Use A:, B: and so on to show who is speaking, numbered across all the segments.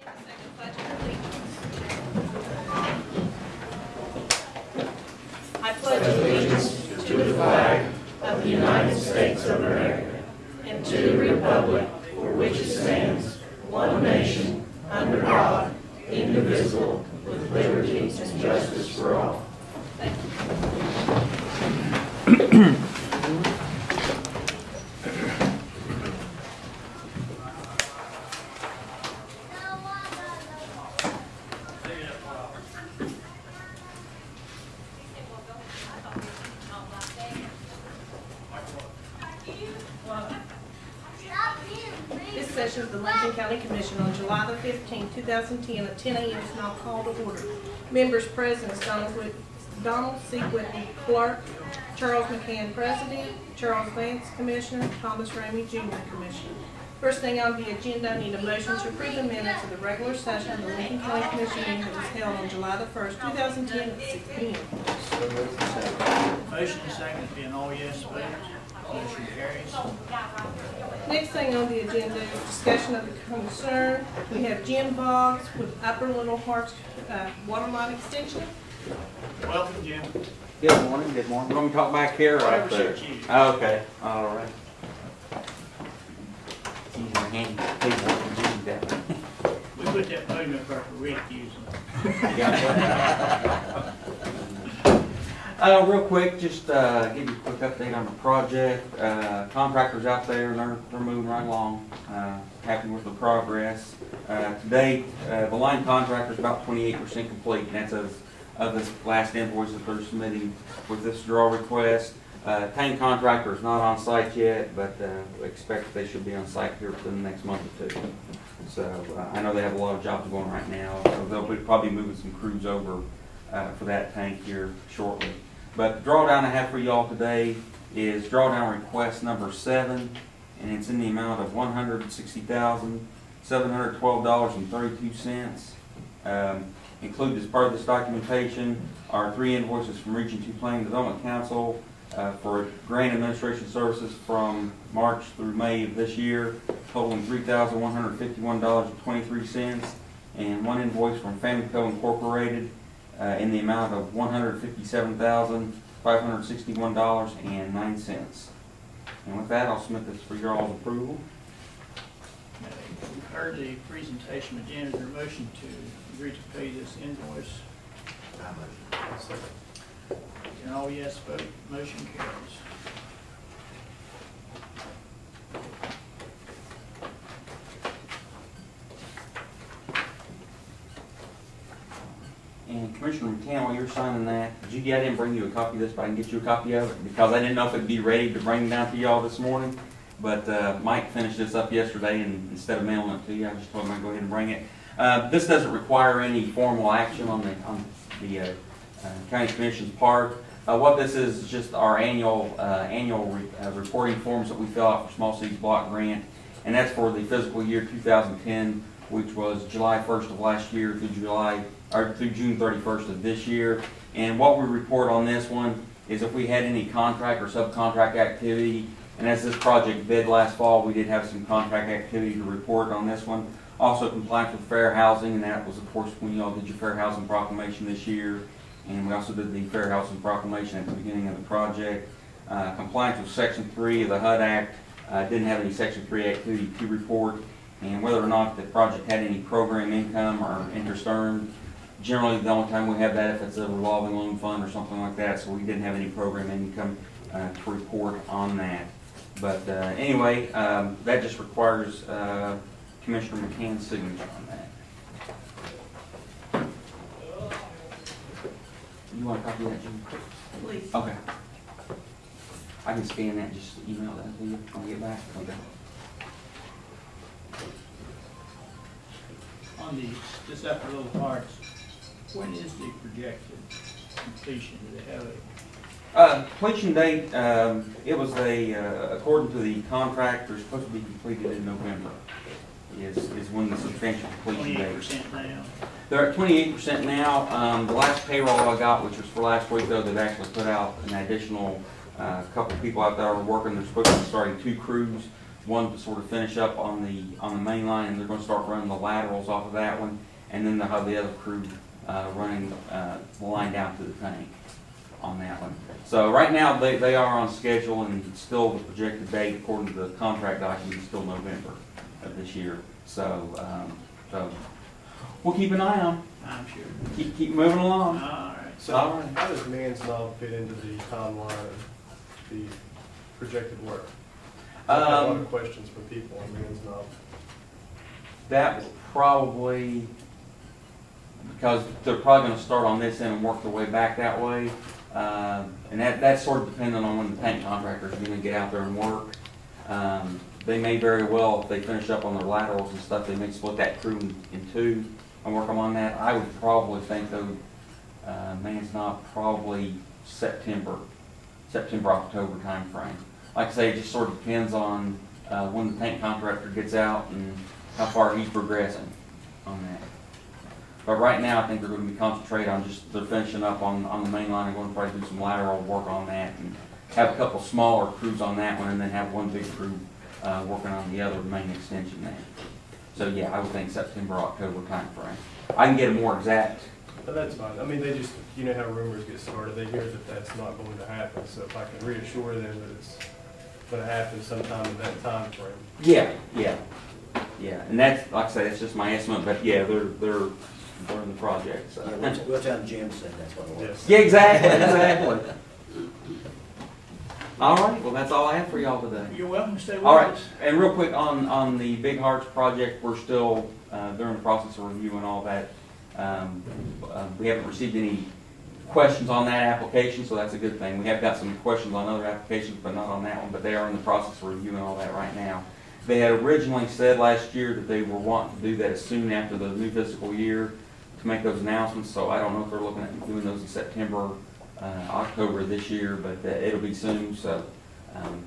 A: Second pledge of allegiance. I pledge allegiance to the flag of the United States of America and to the republic for which it stands, one nation, under God, indivisible, with liberty and justice for all. Thank you. This session of the Lincoln County Commission on July the 15th, 2010 at 10 a.m. is now called to order. Members present is Donald C. Whitney, Clerk, Charles McCann, President, Charles Vance, Commissioner, Thomas Ramey, Jr., Commissioner. First thing on the agenda, I need a motion to approve the minutes of the regular session of the Lincoln County Commission meeting that was held on July the 1st, 2010 at 6 p.m.
B: Motion and second being all yes votes. Motion carries.
A: Next thing on the agenda is discussion of the concern. We have Jim Boggs with Upper Little Hearts Waterline Extension.
B: Welcome, Jim.
C: Good morning, good morning. We're going to talk back here or up there? Oh, okay, all right. It's easy to hand people what to do that.
B: We put that podium up there for Rick using.
C: Real quick, just give you a quick update on the project. Contractors out there, and they're moving right along. Happy with the progress. To date, the line contractor is about 28% complete, and that's of this last invoice that they're submitting with this draw request. Tank contractor is not on site yet, but we expect they should be on site here within the next month or two. So I know they have a lot of jobs going right now, so they'll be probably moving some crews over for that tank here shortly. But the drawdown I have for y'all today is drawdown request number 7, and it's in the amount of $160,712.32. Included as part of this documentation are 3 invoices from Region 2 Planning Development Council for grant administration services from March through May of this year, totaling $3,151.23, and 1 invoice from Famico Incorporated in the amount of $157,561.09. And with that, I'll submit this for your all's approval.
B: We've heard the presentation again. Is there a motion to agree to pay this invoice? And all yes vote. Motion carries.
C: And Commissioner McCann, while you're signing that, I didn't bring you a copy of this, but I can get you a copy of it because I didn't know if it'd be ready to bring down to y'all this morning. But Mike finished this up yesterday, and instead of mailing it to you, I just told him I'd go ahead and bring it. This doesn't require any formal action on the County Commission's part. What this is just our annual reporting forms that we fill out for Small Cities Block Grant, and that's for the fiscal year 2010, which was July 1st of last year through June 31st of this year. And what we report on this one is if we had any contract or subcontract activity, and as this project bid last fall, we did have some contract activity to report on this one. Also compliance with fair housing, and that was of course when you all did your fair housing proclamation this year. And we also did the fair housing proclamation at the beginning of the project. Compliance with Section 3 of the HUD Act, didn't have any Section 3 activity to report. And whether or not the project had any program income or interest earned, generally the only time we have that if it's a revolving loan fund or something like that, so we didn't have any program income to report on that. But anyway, that just requires Commissioner McCann's signature on that. You want a copy of that, Jim?
A: Please.
C: Okay. I can scan that and just email that to you when I get back. Okay.
B: On this Upper Little Hearts, when is the projected completion? Do they have a
C: Completion date, it was according to the contract, they're supposed to be completed in November, is when the substantial completion date.
B: 28% now?
C: They're at 28% now. The last payroll I got, which was for last week though, they've actually put out an additional couple people out there are working. They're supposed to be starting 2 crews. one to sort of finish up on the main line, and they're gonna start running the laterals off of that one, and then they'll have the other crew, running, the line down to the tank on that one. So right now, they are on schedule, and still the projected date, according to the contract document, is still November of this year. So, we'll keep an eye on,
B: I'm sure.
C: keep moving along.
B: All right.
D: So
C: All right.
D: how does Man's Knob fit into the timeline of the projected work? I've got a lot of questions from people on Man's Knob.
C: That will probably, because they're probably gonna start on this end and work their way back that way. And that's sort of dependent on when the tank contractor's gonna get out there and work. They may very well, if they finish up on their laterals and stuff, they may split that crew in two and work them on that. I would probably think though, Man's Knob probably September, October timeframe. Like I say, it just sort of depends on, when the tank contractor gets out and how far he's progressing on that. But right now, I think they're gonna be concentrating on just, they're finishing up on the main line and going to probably do some lateral work on that and have a couple smaller crews on that one and then have one big crew, working on the other main extension there. So yeah, I would think September, October timeframe. I can get a more exact.
D: But that's fine. I mean, they just, you know how rumors get started. They hear that that's not going to happen. So if I can reassure them that it's going to happen sometime in that time frame.
C: Yeah. And that's, like I say, that's just my estimate, but yeah, they're in the project, so.
E: Yeah, we'll tell Jim said that's what it was.
D: Yes.
C: Yeah, exactly. All right, well, that's all I have for y'all today.
B: You're welcome to stay with
C: All right,
B: us.
C: and real quick on the Big Hearts project, we're still, they're in the process of reviewing all that. We haven't received any questions on that application, so that's a good thing. We have got some questions on other applications, but not on that one, but they are in the process of reviewing all that right now. They had originally said last year that they were wanting to do that as soon after the new fiscal year to make those announcements, so I don't know if they're looking at doing those in September, October this year, but it'll be soon, so.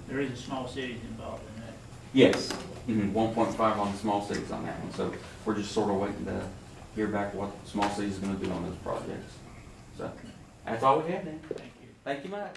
B: There is a small cities involved in that.
C: Yes, 1.5 on the small cities on that one, so we're just sort of waiting to hear back what small cities is gonna do on those projects. So, that's all we have then.
B: Thank you.
C: Thank you much.